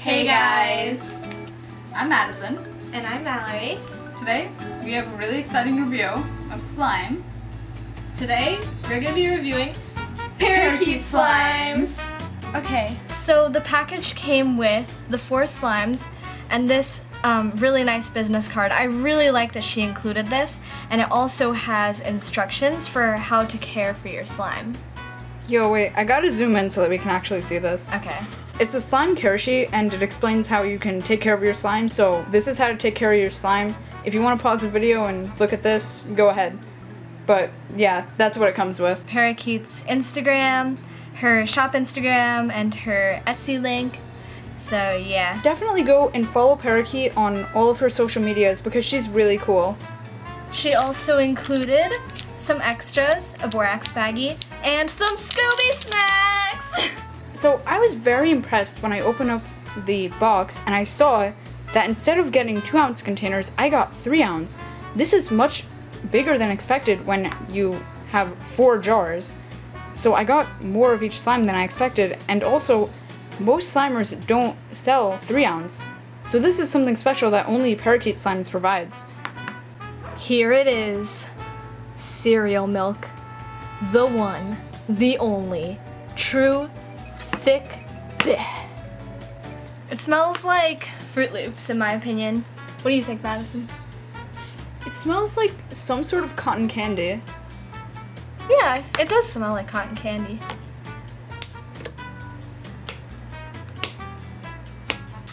Hey guys! I'm Madison. And I'm Mallory. Today we have a really exciting review of slime. Today we're going to be reviewing ParakeetSlimes. Okay, so the package came with the 4 slimes and this really nice business card. I really like that she included this, and it also has instructions for how to care for your slime. Yo, wait, I gotta zoom in so that we can actually see this. Okay. It's a slime care sheet, and it explains how you can take care of your slime, so this is how to take care of your slime. If you want to pause the video and look at this, go ahead. But yeah, that's what it comes with. Parakeet's Instagram, her shop Instagram, and her Etsy link. So yeah. Definitely go and follow Parakeet on all of her social medias because she's really cool. She also included some extras, a borax baggie, and some Scooby snacks! So I was very impressed when I opened up the box and I saw that instead of getting 2-ounce containers, I got 3-ounce. This is much bigger than expected when you have 4 jars. So I got more of each slime than I expected, and also most slimers don't sell 3-ounce. So this is something special that only ParakeetSlimes provides. Here it is. Cereal milk. The one, the only, true Thicc Bih. It smells like Fruit Loops, in my opinion. What do you think, Madison? It smells like some sort of cotton candy. Yeah, it does smell like cotton candy.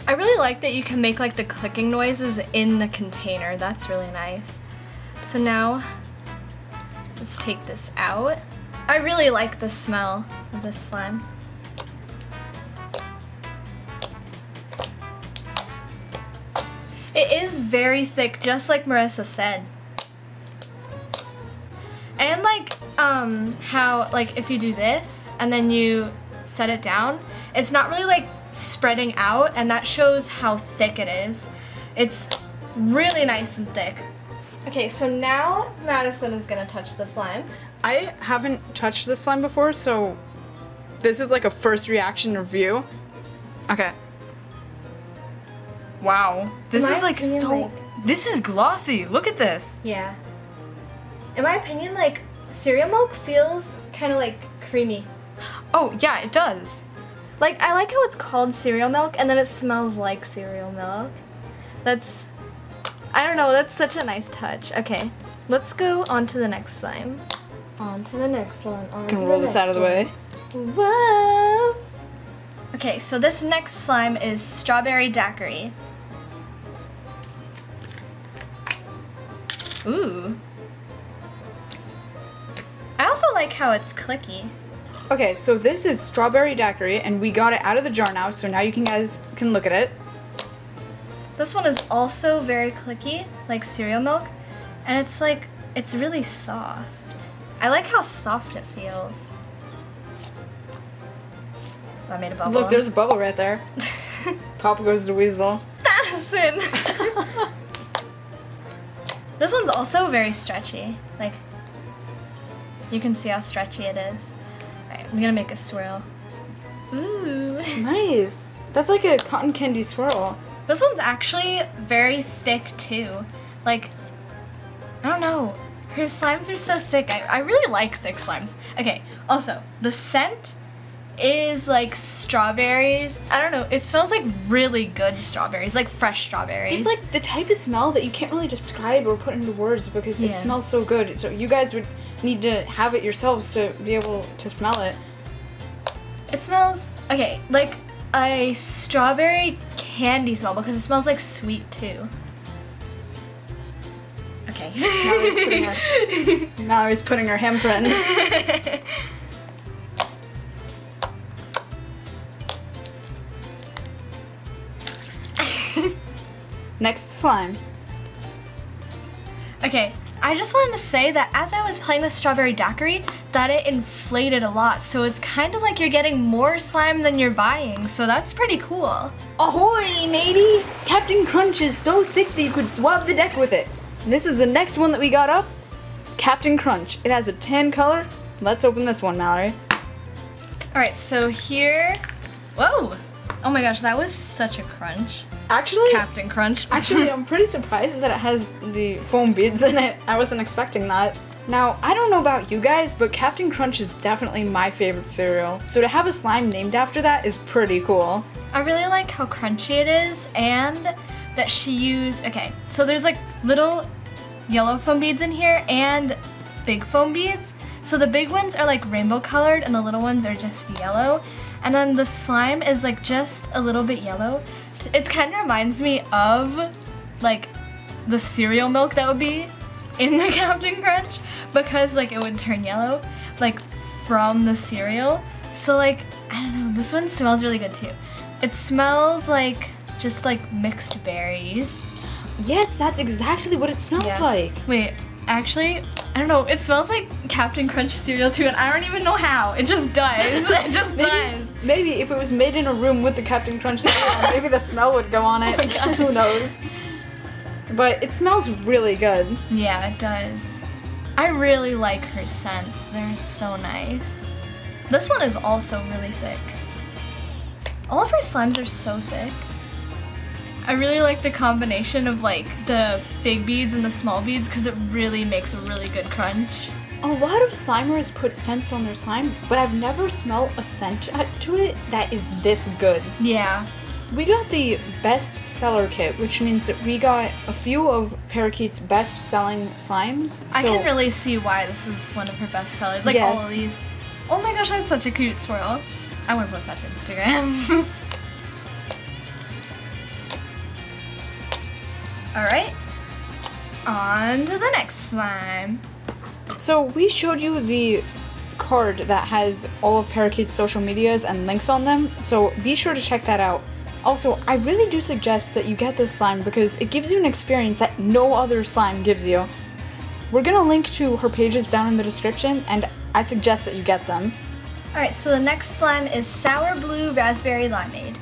I really like that you can make like the clicking noises in the container. That's really nice. So now, let's take this out. I really like the smell of this slime. It is very thick, just like Marissa said. And like how like if you do this and then you set it down, it's not really like spreading out, and that shows how thick it is. It's really nice and thick. Okay, so now Madison is gonna touch the slime. I haven't touched this slime before, so this is like a first reaction review. Okay. Wow. This is like so... This is glossy. Look at this. Yeah. In my opinion, like, cereal milk feels kind of like creamy. Oh, yeah, it does. Like, I like how it's called cereal milk and then it smells like cereal milk. That's... I don't know, that's such a nice touch. Okay, let's go on to the next slime. On to the next one. I can roll this out of the way. Whoa! Okay, so this next slime is Strawberry Daiquiri. Ooh. I also like how it's clicky. Okay, so this is Strawberry Daiquiri, and we got it out of the jar now, so now you guys can look at it. This one is also very clicky, like cereal milk, and it's like, it's really soft. I like how soft it feels. I made a bubble. Look, there's a bubble right there. Pop goes the weasel. Madison! This one's also very stretchy. Like, you can see how stretchy it is. Alright, I'm gonna make a swirl. Ooh. Nice. That's like a cotton candy swirl. This one's actually very thick too. Like, I don't know. Her slimes are so thick. I really like thick slimes. Okay, also, the scent is like strawberries. I don't know, it smells like really good strawberries, like fresh strawberries. It's like the type of smell that you can't really describe or put into words because it smells so good. So you guys would need to have it yourselves to be able to smell it. It smells, okay, like a strawberry candy smell because it smells like sweet too. Okay. Mallory's putting her handprint. Next slime. Okay, I just wanted to say that as I was playing with Strawberry Daiquiri, that it inflated a lot, so it's kind of like you're getting more slime than you're buying, so that's pretty cool. Ahoy, matey! Captain Crunch is so thick that you could swab the deck with it. This is the next one that we got up. Captain Crunch. It has a tan color. Let's open this one, Mallory. Alright, so here... Whoa! Oh my gosh, that was such a crunch. Actually, Captain Crunch. actually, I'm pretty surprised that it has the foam beads in it. I wasn't expecting that. Now, I don't know about you guys, but Captain Crunch is definitely my favorite cereal. So to have a slime named after that is pretty cool. I really like how crunchy it is and that she used, okay, so there's like little yellow foam beads in here and big foam beads. So the big ones are like rainbow colored and the little ones are just yellow. And then the slime is like just a little bit yellow. It kind of reminds me of like the cereal milk that would be in the Captain Crunch because like it would turn yellow like from the cereal. So like, I don't know, this one smells really good too. It smells like just like mixed berries. Yes, that's exactly what it smells like. Wait, actually, I don't know. It smells like Captain Crunch cereal too, and I don't even know how. It just does. It just does. Maybe if it was made in a room with the Captain Crunch cereal, maybe the smell would go on it. Oh my God. Who knows? But it smells really good. Yeah, it does. I really like her scents. They're so nice. This one is also really thick. All of her slimes are so thick. I really like the combination of like the big beads and the small beads because it really makes a really good crunch. A lot of slimers put scents on their slime, but I've never smelled a scent to it that is this good. Yeah. We got the best seller kit, which means that we got a few of Parakeet's best selling slimes. I can really see why this is one of her best sellers. Like all of these. Oh my gosh, that's such a cute swirl. I want to post that to Instagram. Alright, on to the next slime. So we showed you the card that has all of Parakeet's social medias and links on them, so be sure to check that out. Also, I really do suggest that you get this slime because it gives you an experience that no other slime gives you. We're gonna link to her pages down in the description, and I suggest that you get them. Alright, so the next slime is Sour Blue Raspberry Limeade.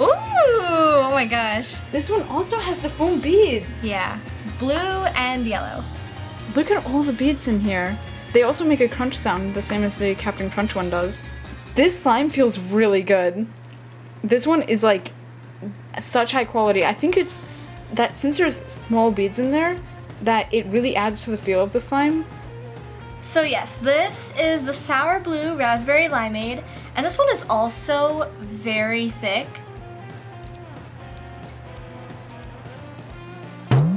Ooh, oh my gosh. This one also has the foam beads. Yeah, blue and yellow. Look at all the beads in here. They also make a crunch sound, the same as the Captain Crunch one does. This slime feels really good. This one is like such high quality. I think it's that since there's small beads in there, that it really adds to the feel of the slime. So yes, this is the Sour Blue Raspberry Limeade, and this one is also very thick.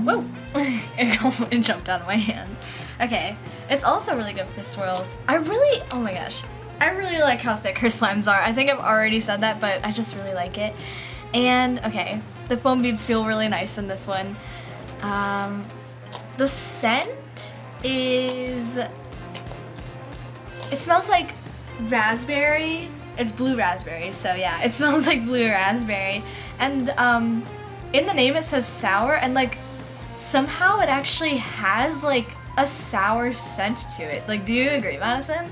Whoa! It jumped out of my hand. Okay, it's also really good for swirls. Oh my gosh, I really like how thick her slimes are. I think I've already said that, but I just really like it. And okay, the foam beads feel really nice in this one. The scent is, it smells like raspberry. It's blue raspberry, so yeah, it smells like blue raspberry. And in the name it says sour, and like somehow it actually has like a sour scent to it. Like, do you agree, Madison?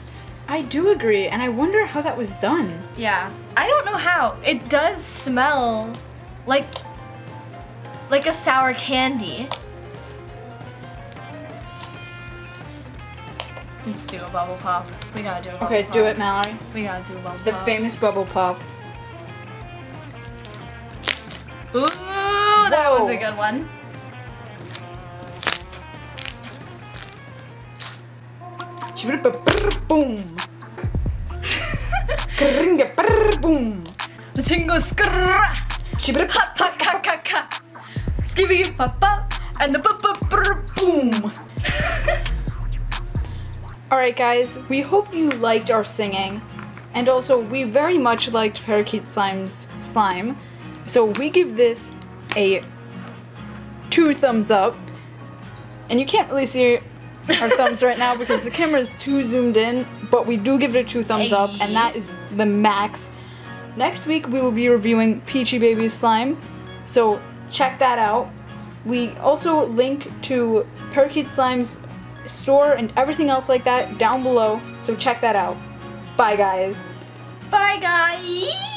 I do agree, and I wonder how that was done. Yeah, I don't know how. It does smell like a sour candy. Let's do a bubble pop. We gotta do a bubble pop. Okay, do it, Mallory. We gotta do a bubble The pop. famous bubble pop. Ooh, that Whoa. was a good one. Boom. Boom. The tingo skrrrra. Ha ha ka ka ka. Skibby pa pa. And the boom. Alright guys, we hope you liked our singing. And also, we very much liked ParakeetSlimes' slime. So we give this a 2 thumbs up. And you can't really see our thumbs right now because the camera is too zoomed in, but we do give it a 2 thumbs up, and that is the max. Next week we will be reviewing Peachy Baby's slime, so check that out. We also link to ParakeetSlimes' store and everything else like that down below, so check that out. Bye guys. Bye guys.